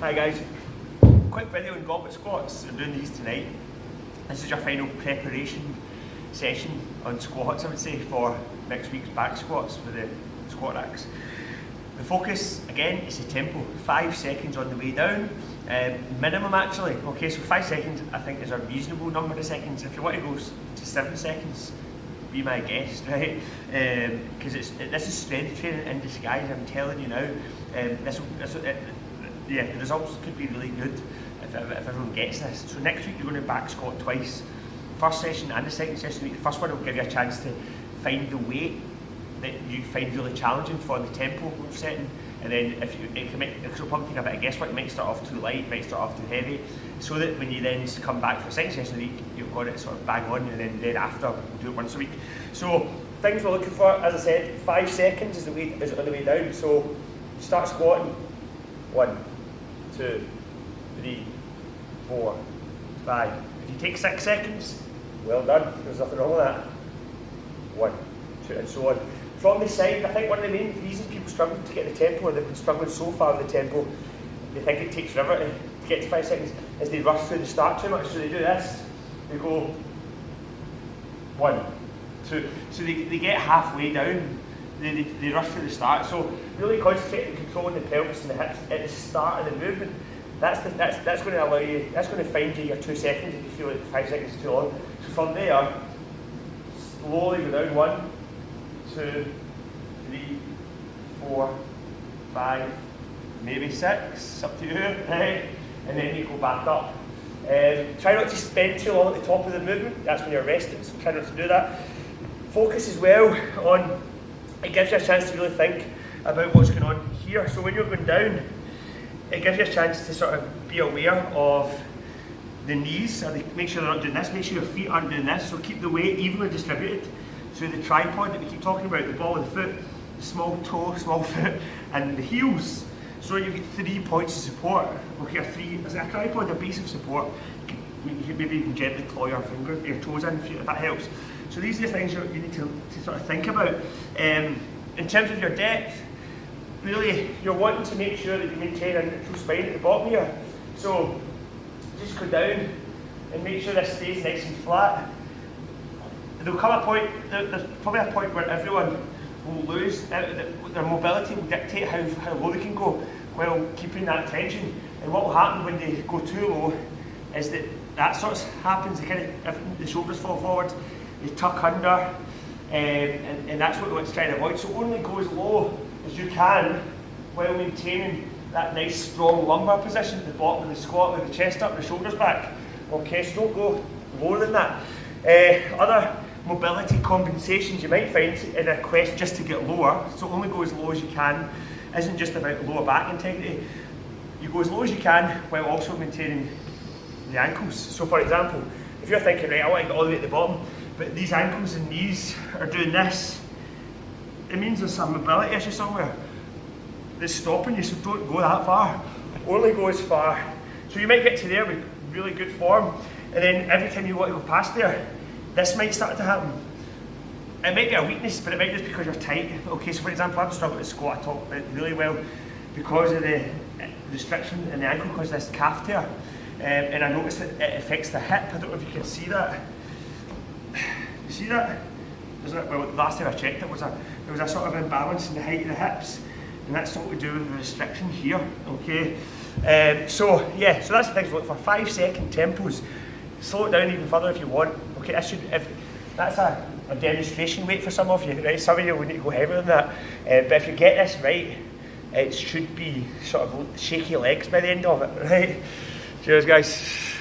Hi guys, quick video on goblet squats. I'm doing these tonight. This is your final preparation session on squats, I would say, for next week's back squats with the squat racks. The focus, again, is the tempo. 5 seconds on the way down, minimum actually. Okay, so 5 seconds I think is a reasonable number of seconds. If you want to go to 7 seconds, be my guest, right? Because this is strength training in disguise, I'm telling you now. The results could be really good if everyone gets this. So next week you're going to back squat twice. First session and the second session. The first one will give you a chance to find the weight that you find really challenging for the tempo we're setting. And then it'll probably take a bit of guesswork. You might start off too light, you might start off too heavy, so that when you then come back for the second session of the week, you've got it sort of bang on, and then thereafter we'll do it once a week. So things we're looking for, as I said, 5 seconds is on the way down. So start squatting. 1, 2, 3, 4, 5. If you take 6 seconds, well done. There's nothing wrong with that. 1, 2, and so on. From the side, I think one of the main reasons people struggle to get the tempo, and they've been struggling so far with the tempo, they think it takes forever to get to 5 seconds, is they rush through the start too much. So they do this, they go 1, 2. So they get halfway down, they rush through the start. So really concentrate on controlling the pelvis and the hips at the start of the movement. That's going to allow you, that's going to find you your 2 seconds if you feel like 5 seconds is too long. So from there, slowly go down. 1, 2, 3, 4, 5, maybe 6, up to you, right? And then you go back up. Try not to spend too long at the top of the movement, that's when you're resting, so try not to do that. Focus as well on, it gives you a chance to really think about what's going on here. So when you're going down, it gives you a chance to sort of be aware of the knees. Make sure they're not doing this, make sure your feet aren't doing this, so keep the weight evenly distributed. So the tripod that we keep talking about, the ball of the foot, the small toe, small foot, and the heels. So you get 3 points of support. Okay, is it a tripod, a base of support? Maybe you can gently claw your toes in if that helps. So these are the things you need to sort of think about. In terms of your depth, really you're wanting to make sure that you maintain a neutral spine at the bottom here. So just go down and make sure this stays nice and flat. There'll come a point, there's probably a point where everyone will lose, their mobility will dictate how low they can go while keeping that tension. And what will happen when they go too low is that sort of happens, the shoulders fall forward, they tuck under, and that's what we want to try and avoid. So only go as low as you can while maintaining that nice strong lumbar position at the bottom of the squat with the chest up and the shoulders back. Okay, so don't go lower than that. Other mobility compensations you might find in a quest just to get lower, so only go as low as you can, isn't just about lower back integrity. You go as low as you can while also maintaining the ankles. So for example, if you're thinking, right, I want to get all the way at the bottom, but these ankles and knees are doing this, it means there's some mobility issue somewhere that's stopping you, so don't go that far. Only go as far. So you might get to there with really good form, and then every time you want to go past there, this might start to happen. It might be a weakness, but it might just be because you're tight. Okay, so for example, I'm struggling to squat, I talk about it really well because of the restriction in the ankle because of this calf tear. And I noticed that it affects the hip. I don't know if you can see that. You see that? Well, the last time I checked there was a sort of imbalance in the height of the hips, and that's something to do with the restriction here, okay? So that's the things to look for. 5 second tempos. Slow it down even further if you want. Okay, if that's a demonstration weight for some of you, right? Some of you will need to go heavier than that. But if you get this right, it should be sort of shaky legs by the end of it, right? Cheers, guys.